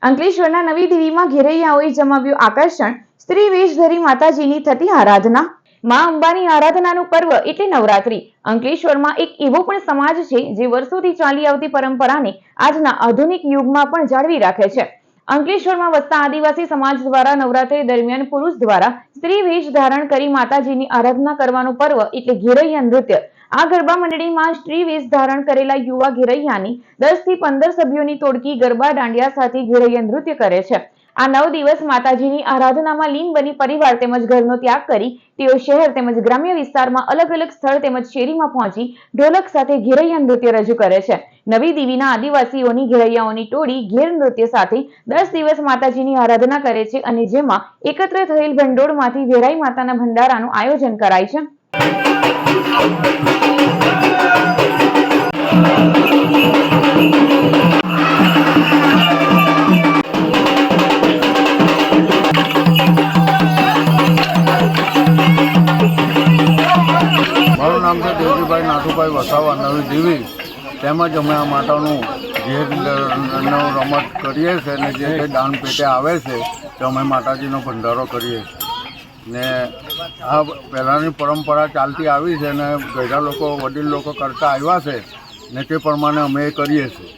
અંકલેશ્વરના નવી દેવીમાં ઘેરૈયાઓએ જમાવ્યું આકર્ષણ, સ્ત્રી વેશ ધરી માતાજીની થતી આરાધના। માં અંબાની આરાધનાનું પર્વ એટલે નવરાત્રી। અંકલેશ્વરમાં એક એવો પણ સમાજ છે જે વર્ષોથી ચાલી આવતી પરંપરાને આજના આધુનિક યુગમાં પણ જાળવી રાખે છે। અંકલેશ્વરમાં વસતા આદિવાસી સમાજ દ્વારા નવરાત્રી દરમિયાન પુરુષ દ્વારા સ્ત્રી વેશ ધારણ કરી માતાજીની આરાધના કરવાનું પર્વ એટલે ઘેરૈયા નૃત્ય। આ ગરબા મંડળીમાં સ્ત્રી વેશ ધારણ કરેલા યુવા ઘેરૈયાની 10 થી 15 સભ્યોની ટોળકી ગરબા દાંડિયા સાથે ઘેરૈયા નૃત્ય કરે છે। આ 9 દિવસ માતાજીની આરાધનામાં લીન બની પરિવાર તેમજ ઘરનો ત્યાગ કરી તેઓ શહેર તેમજ ગ્રામ્ય વિસ્તારમાં અલગ અલગ સ્થળ તેમજ શેરીમાં પહોંચી ઢોલક સાથે ઘેરૈયા નૃત્ય રજૂ કરે છે। નવી દેવીના આદિવાસીઓની ઘેરૈયાઓની ટોળી ઘેર નૃત્ય સાથે 10 દિવસ માતાજીની આરાધના કરે છે અને જેમાં એકત્ર થયેલ ભંડોળમાંથી વેરાઈ માતાના ભંડારાનું આયોજન કરાય છે। મારું નામ છે દેવજીભાઈ નાથુભાઈ વસાવા, નવી દેવી। તેમજ અમે આ માતાનું ઘેરનો રમત કરીએ છીએ અને જે કંઈ દાન પેટે આવે છે તે અમે માતાજીનો ભંડારો કરીએ છીએ ને આ પહેલાંની પરંપરા ચાલતી આવી છે અને ઘણા લોકો વડીલ લોકો કરતા આવ્યા છે ને તે પ્રમાણે અમે એ કરીએ છીએ।